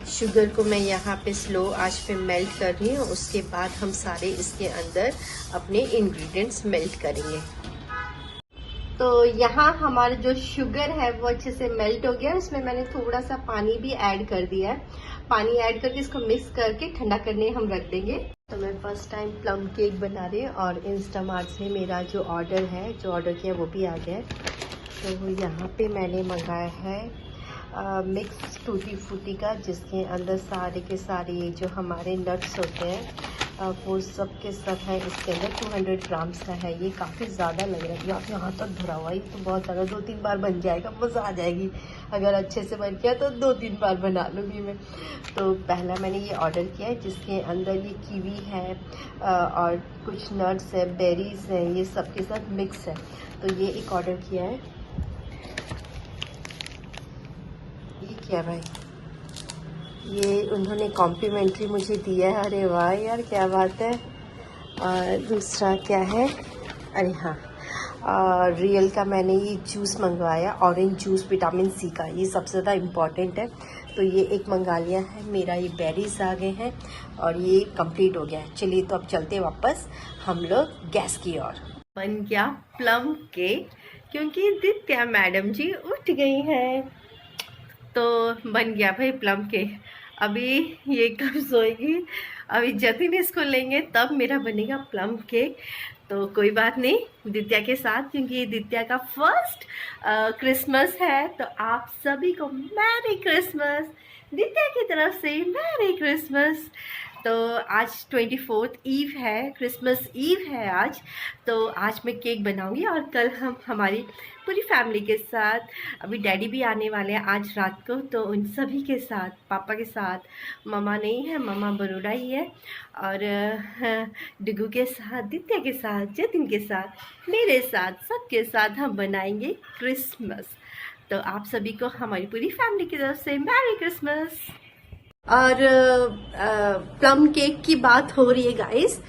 Sugar को मैं यहाँ पे स्लो आंच पे मेल्ट कर रही हूँ। उसके बाद हम सारे इसके अंदर अपने इंग्रेडिएंट्स मेल्ट करेंगे। तो यहाँ हमारा जो शुगर है वो अच्छे से मेल्ट हो गया। उसमें मैंने थोड़ा सा पानी भी ऐड कर दिया है। पानी ऐड करके इसको मिक्स करके ठंडा करने हम रख देंगे। तो मैं फर्स्ट टाइम प्लम केक बना रही हूँ और इंस्टामार्ट से मेरा जो ऑर्डर किया वो भी आ गया है। तो यहाँ पे मैंने मंगाया है मिक्स टूटी फ्रूटी का, जिसके अंदर सारे के सारे जो हमारे नट्स होते हैं वो सब के सब है इसके अंदर। 200 ग्राम्स का है। ये काफ़ी ज़्यादा लग रहा है, आप यहाँ तक भरा हुआ। ये तो बहुत ज़्यादा, 2-3 बार बन जाएगा, मज़ा आ जाएगी। अगर अच्छे से बन गया तो 2-3 बार बना लूँगी मैं। तो पहला मैंने ये ऑर्डर किया है, जिसके अंदर ये कीवी है और कुछ नट्स है, बेरीज हैं, ये सब के साथ मिक्स है। तो ये एक ऑर्डर किया है। ये क्या भाई, ये उन्होंने कॉम्प्लीमेंट्री मुझे दिया है। अरे वाह यार, क्या बात है। और दूसरा क्या है, अरे हाँ, रियल का मैंने ये जूस मंगवाया, ऑरेंज जूस विटामिन सी का। ये सबसे ज़्यादा इम्पॉर्टेंट है। तो ये एक मंगा लिया है मेरा। ये बेरीज आ गए हैं और ये कंप्लीट हो गया है। चलिए तो अब चलते वापस हम लोग गैस की ओर। बन गया प्लम केक, क्योंकि दित्या मैडम जी उठ गई हैं। तो बन गया भाई प्लम केक। अभी ये कब सोएगी, अभी जतिन इसको लेंगे तब मेरा बनेगा प्लम केक। तो कोई बात नहीं, दित्या के साथ, क्योंकि ये दित्या का फर्स्ट क्रिसमस है। तो आप सभी को मैरी क्रिसमस, दित्या की तरफ से मैरी क्रिसमस। तो आज 24th ईव है, क्रिसमस ईव है आज। तो आज मैं केक बनाऊंगी और कल हम हमारी पूरी फैमिली के साथ, अभी डैडी भी आने वाले हैं आज रात को, तो उन सभी के साथ, पापा के साथ, मम्मा नहीं है, मम्मा बड़ोड़ा ही है, और डिगू के साथ, दित्या के साथ, जतिन के साथ, मेरे साथ, सबके साथ हम बनाएंगे क्रिसमस। तो आप सभी को हमारी पूरी फैमिली की तरफ से मैरी क्रिसमस। और प्लम केक की बात हो रही है गाइस,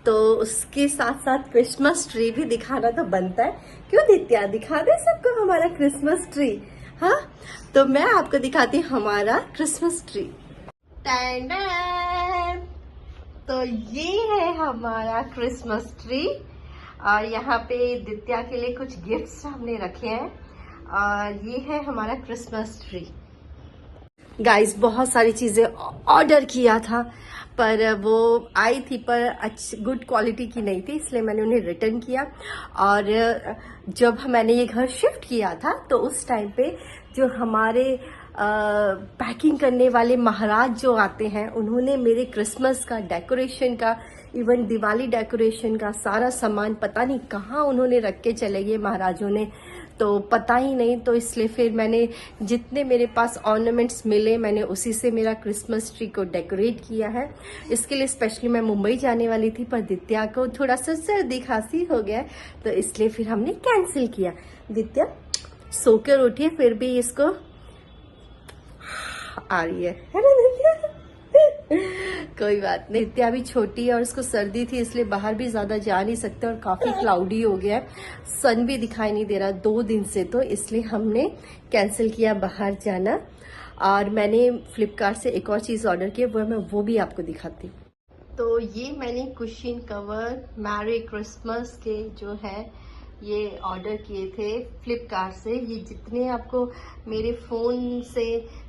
तो उसके साथ साथ क्रिसमस ट्री भी दिखाना तो बनता है। क्यों दित्या, दिखा दे सबको हमारा क्रिसमस ट्री। हाँ, तो मैं आपको दिखाती हूँ हमारा क्रिसमस ट्री। तो ये है हमारा क्रिसमस ट्री और यहाँ पे दित्या के लिए कुछ गिफ्ट्स हमने रखे हैं और ये है हमारा क्रिसमस ट्री। गाइस बहुत सारी चीज़ें ऑर्डर किया था, पर वो आई थी पर गुड क्वालिटी की नहीं थी, इसलिए मैंने उन्हें रिटर्न किया। और जब मैंने ये घर शिफ्ट किया था तो उस टाइम पे जो हमारे पैकिंग करने वाले महाराज जो आते हैं, उन्होंने मेरे क्रिसमस का डेकोरेशन का, इवन दिवाली डेकोरेशन का सारा सामान पता नहीं कहाँ उन्होंने रख के चले गए महाराजों ने, तो पता ही नहीं। तो इसलिए फिर मैंने जितने मेरे पास ऑर्नामेंट्स मिले, मैंने उसी से मेरा क्रिसमस ट्री को डेकोरेट किया है। इसके लिए स्पेशली मैं मुंबई जाने वाली थी, पर दित्या को थोड़ा सा सर्दी खांसी हो गया, तो इसलिए फिर हमने कैंसिल किया। दित्या सोकर उठी है, फिर भी इसको आ रही है ना दित्या? कोई बात नहीं, दित्या अभी छोटी है और उसको सर्दी थी, इसलिए बाहर भी ज्यादा जा नहीं सकते और काफी क्लाउडी हो गया है, सन भी दिखाई नहीं दे रहा 2 दिन से, तो इसलिए हमने कैंसिल किया बाहर जाना। और मैंने फ्लिपकार्ट से एक और चीज ऑर्डर की, वो भी आपको दिखाती हूँ। तो ये मैंने कुशन कवर मैरी क्रिसमस के जो है ये ऑर्डर किए थे फ्लिपकार्ट से। ये जितने आपको मेरे फ़ोन से,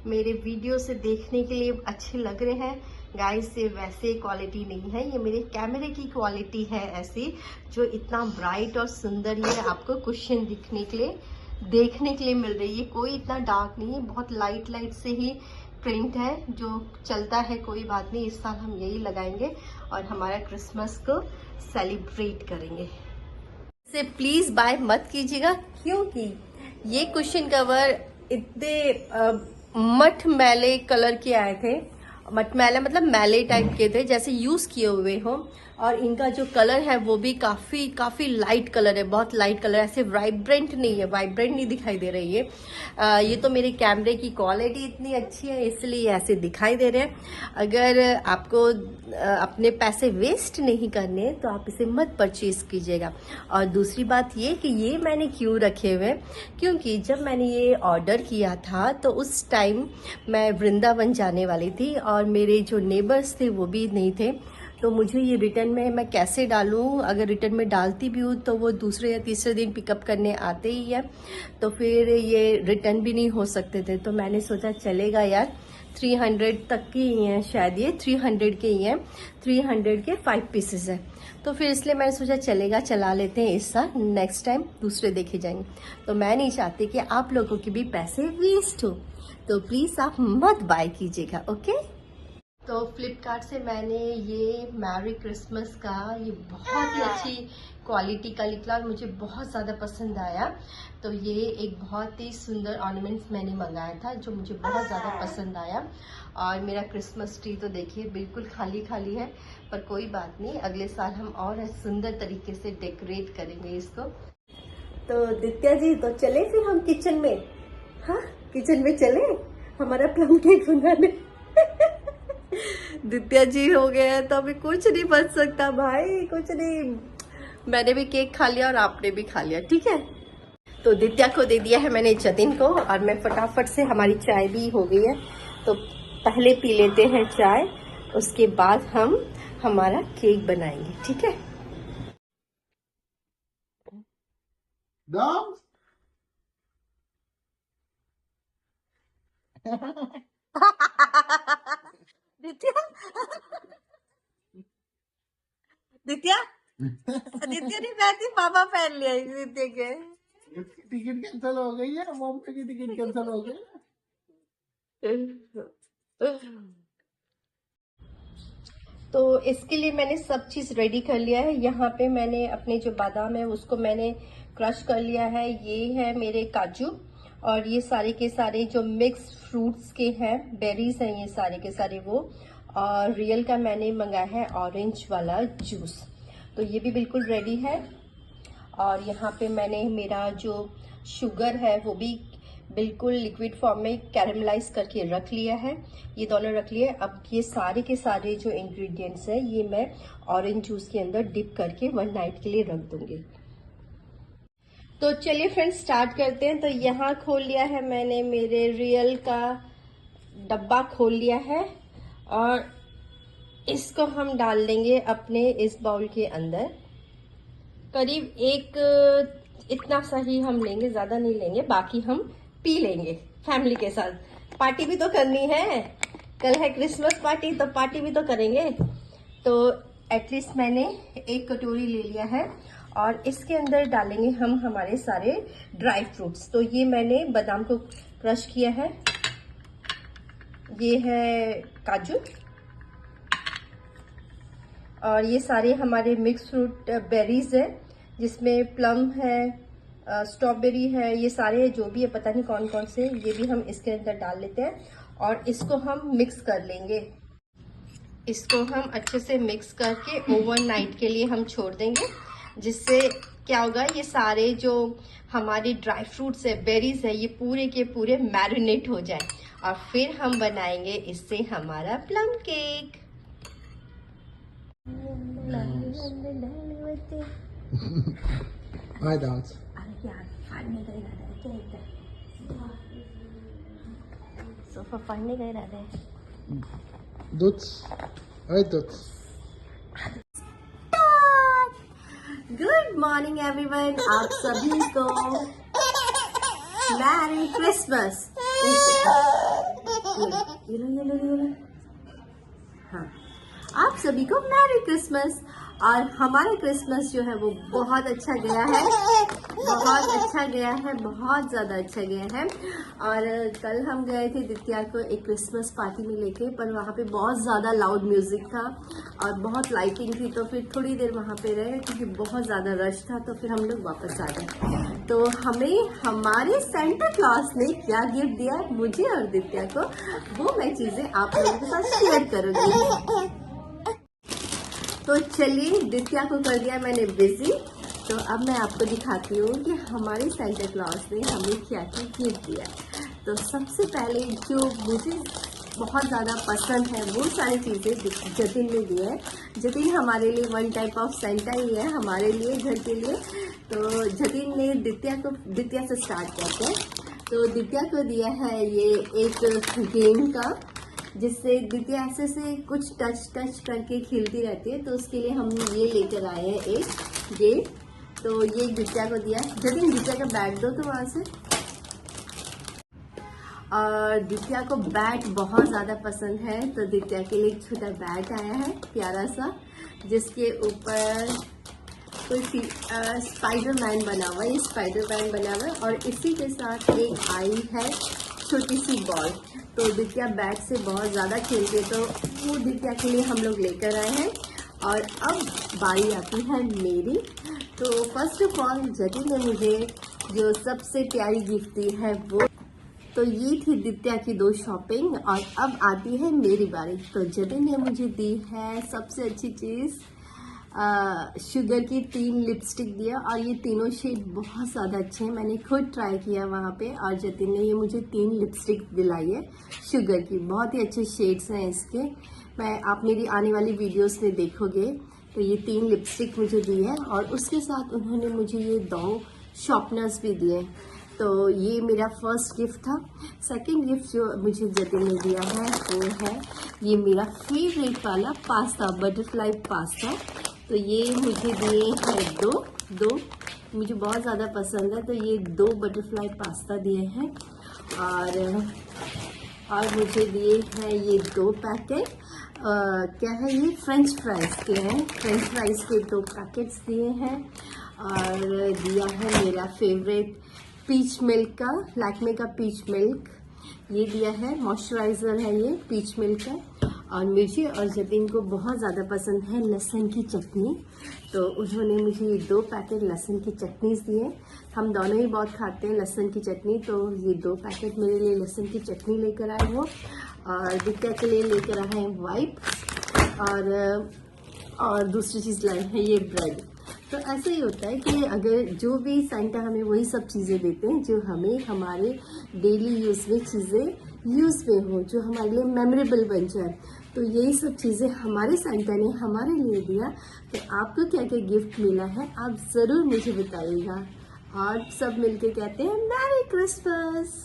मेरे वीडियो से देखने के लिए अच्छे लग रहे हैं गाइस, ये वैसे क्वालिटी नहीं है, ये मेरे कैमरे की क्वालिटी है ऐसी, जो इतना ब्राइट और सुंदर ये आपको कुशन देखने के लिए मिल रही है। कोई इतना डार्क नहीं है, बहुत लाइट से ही प्रिंट है जो चलता है। कोई बात नहीं, इस साल हम यही लगाएंगे और हमारा क्रिसमस को सेलिब्रेट करेंगे। से प्लीज बाय मत कीजिएगा, क्योंकि ये कुशन कवर इतने मटमैले कलर के आए थे। मटमैला मतलब मैले टाइप के थे, जैसे यूज किए हुए हो, और इनका जो कलर है वो भी काफ़ी लाइट कलर है, बहुत लाइट कलर, ऐसे वाइब्रेंट नहीं है, वाइब्रेंट नहीं दिखाई दे रही है। ये तो मेरे कैमरे की क्वालिटी इतनी अच्छी है इसलिए ऐसे दिखाई दे रहे हैं। अगर आपको अपने पैसे वेस्ट नहीं करने तो आप इसे मत परचेज कीजिएगा। और दूसरी बात ये कि ये मैंने क्यों रखे हुए, क्योंकि जब मैंने ये ऑर्डर किया था तो उस टाइम मैं वृंदावन जाने वाली थी और मेरे जो नेबर्स थे वो भी नहीं थे, तो मुझे ये रिटर्न में मैं कैसे डालूं। अगर रिटर्न में डालती भी हूँ तो वो दूसरे या तीसरे दिन पिकअप करने आते ही है, तो फिर ये रिटर्न भी नहीं हो सकते थे। तो मैंने सोचा चलेगा यार, 300 तक के ही हैं शायद, ये 300 के ही हैं, 300 के 5 पीसेस है। तो फिर इसलिए मैंने सोचा चलेगा, चला लेते हैं इस साल, नेक्स्ट टाइम दूसरे देखे जाएंगे। तो मैं नहीं चाहती कि आप लोगों के भी पैसे वेस्ट हो, तो प्लीज़ आप मत बाय कीजिएगा, ओके। तो फ्लिपकार्ट से मैंने ये मैरी क्रिसमस का ये बहुत ही अच्छी क्वालिटी का निकला और मुझे बहुत ज़्यादा पसंद आया। तो ये एक बहुत ही सुंदर ऑर्नामेंट्स मैंने मंगाया था जो मुझे बहुत ज़्यादा पसंद आया। और मेरा क्रिसमस ट्री तो देखिए बिल्कुल खाली खाली है, पर कोई बात नहीं, अगले साल हम और सुंदर तरीके से डेकोरेट करेंगे इसको। तो दित्या जी, तो चले फिर हम किचन में? हाँ, किचन में चले हमारा प्लम केक बनाने। दित्या जी हो गए हैं तो अभी कुछ नहीं बच सकता भाई, कुछ नहीं। मैंने भी केक खा लिया और आपने भी खा लिया, ठीक है। तो दित्या को दे दिया है मैंने जतिन को, और मैं फटाफट से, हमारी चाय भी हो गई है तो पहले पी लेते हैं चाय, उसके बाद हम हमारा केक बनाएंगे, ठीक है। दित्या दित्या दित्या नहीं बैठी, पापा पहन लिया दित्या के। टिकट कैंसिल हो गई है, बॉम्बे की टिकट कैंसिल हो गई। तो इसके लिए मैंने सब चीज़ रेडी कर लिया है। यहाँ पे मैंने अपने जो बादाम है उसको मैंने क्रश कर लिया है, ये है मेरे काजू, और ये सारे के सारे जो मिक्स फ्रूट्स के हैं, बेरीज हैं ये सारे के सारे वो, और रियल का मैंने मंगाया है ऑरेंज वाला जूस। तो ये भी बिल्कुल रेडी है। और यहाँ पे मैंने मेरा जो शुगर है वो भी बिल्कुल लिक्विड फॉर्म में कैरेमलाइज करके रख लिया है, ये दोनों रख लिए। अब ये सारे के सारे जो इंग्रेडिएंट्स हैं ये मैं ऑरेंज जूस के अंदर डिप करके 1 नाइट के लिए रख दूंगी। तो चलिए फ्रेंड्स स्टार्ट करते हैं। तो यहाँ खोल लिया है मैंने, मेरे रियल का डब्बा खोल लिया है, और इसको हम डाल देंगे अपने इस बाउल के अंदर। करीब एक इतना सा ही हम लेंगे, ज्यादा नहीं लेंगे, बाकी हम पी लेंगे फैमिली के साथ। पार्टी भी तो करनी है, कल है क्रिसमस पार्टी, तो पार्टी भी तो करेंगे। तो एटलीस्ट मैंने 1 कटोरी ले लिया है, और इसके अंदर डालेंगे हम हमारे सारे ड्राई फ्रूट्स। तो ये मैंने बादाम को क्रश किया है, ये है काजू, और ये सारे हमारे मिक्स फ्रूट बेरीज है, जिसमें प्लम है, स्ट्रॉबेरी है, ये सारे जो भी है, पता नहीं कौन कौन से, ये भी हम इसके अंदर डाल लेते हैं। और इसको हम मिक्स कर लेंगे, इसको हम अच्छे से मिक्स करके ओवरनाइट के लिए हम छोड़ देंगे, जिससे क्या होगा, ये सारे जो हमारे ड्राई फ्रूट्स है, बेरीज है, ये पूरे के पूरे मैरिनेट हो जाए, और फिर हम बनाएंगे इससे हमारा plum cake. I dance. Sofa फाड़ने गए रहते। Dots. I dots. Good morning everyone, आप सभी को मैरी क्रिसमस। हाँ, आप सभी को मैरी क्रिसमस। और हमारा क्रिसमस जो है वो बहुत अच्छा गया है, बहुत अच्छा गया है, बहुत ज़्यादा अच्छा गया है। और कल हम गए थे दित्या को एक क्रिसमस पार्टी में लेके, पर वहाँ पे बहुत ज़्यादा लाउड म्यूज़िक था और बहुत लाइटिंग थी, तो फिर थोड़ी देर वहाँ पे रहे क्योंकि बहुत ज़्यादा रश था, तो फिर हम लोग वापस आ गए। तो हमें हमारे सेंटा क्लॉज ने क्या गिफ्ट दिया मुझे और दित्या को, वो मैं चीज़ें आप लोगों के साथ शेयर करूँगी। तो चलिए, दित्या को कर दिया मैंने बिजी। तो अब मैं आपको दिखाती हूँ कि हमारे सेंटा क्लॉज ने हमें क्या क्या गिफ्ट दिया। तो सबसे पहले जो मुझे बहुत ज़्यादा पसंद है वो सारी चीज़ें जतिन ने दी है। जतिन हमारे लिए वन टाइप ऑफ सेंटा ही है हमारे लिए, घर के लिए। तो जतिन ने दित्या से स्टार्ट करते हैं। तो दित्या को दिया है ये एक गेम का, जिससे दित्या ऐसे से कुछ टच करके खेलती रहती है। तो उसके लिए हम ये लेकर आए हैं एक गेम। तो ये दित्या को दिया। जतिन, दित्या का बैट दो तो वहाँ से। और दित्या को बैट बहुत ज़्यादा पसंद है, तो दित्या के लिए एक छोटा बैट आया है प्यारा सा, जिसके ऊपर कोई स्पाइडरमैन बना हुआ है। ये स्पाइडरमैन बना हुआ है और इसी के साथ एक आई है छोटी सी बॉल। तो दित्या बैट से बहुत ज़्यादा खेलती है, तो वो दित्या के लिए हम लोग लेकर आए हैं। और अब बारी आती है मेरी। तो फर्स्ट ऑफ ऑल जतिन ने मुझे जो सबसे प्यारी गिफ्ट दी है वो, तो ये थी दित्या की 2 शॉपिंग। और अब आती है मेरी बारी। तो जतिन ने मुझे दी है सबसे अच्छी चीज़, शुगर की 3 लिपस्टिक दिया। और ये तीनों शेड बहुत ज़्यादा अच्छे हैं, मैंने खुद ट्राई किया वहाँ पे। और जतिन ने ये मुझे 3 लिपस्टिक दिलाई है शुगर की, बहुत ही अच्छे शेड्स हैं इसके। आप मेरी आने वाली वीडियोस में देखोगे। तो ये 3 लिपस्टिक मुझे दी है और उसके साथ उन्होंने मुझे ये 2 शॉर्पनर्स भी दिए। तो ये मेरा फर्स्ट गिफ्ट था। सेकंड गिफ्ट जो मुझे जतिन ने दिया है वो है ये मेरा फेवरेट वाला पास्ता, बटरफ्लाई पास्ता। तो ये मुझे दिए हैं दो मुझे बहुत ज़्यादा पसंद है। तो ये 2 बटरफ्लाई पास्ता दिए हैं। और मुझे दिए हैं ये 2 पैकेट, क्या है ये, फ्रेंच फ्राइज के हैं। फ्रेंच फ्राइज के 2 पैकेट्स दिए हैं। और दिया है मेरा फेवरेट पीच मिल्क का, लैक्मे का पीच मिल्क, ये दिया है। मॉइस्चराइज़र है ये पीच मिल्क का। और मुझे और जतिन को बहुत ज़्यादा पसंद है लहसुन की चटनी। तो उन्होंने मुझे ये 2 पैकेट लहसुन की चटनीज दिए। हम दोनों ही बहुत खाते हैं लहसुन की चटनी। तो ये 2 पैकेट मेरे लिए लहसुन की चटनी लेकर आए हो। और दित्या के लिए लेकर आए हैं वाइप। और दूसरी चीज़ लाई है ये ब्रेड। तो ऐसा ही होता है कि अगर जो भी सेंटा हमें वही सब चीज़ें देते हैं जो हमें हमारे डेली यूज़ में चीज़ें यूज़ में हो, जो हमारे लिए मेमोरेबल बन जाए। तो यही सब चीज़ें हमारे सेंटा ने हमारे लिए दिया। तो आपको क्या क्या गिफ्ट मिला है आप ज़रूर मुझे बताइएगा। और सब मिलके कहते हैं मैरी क्रिसमस।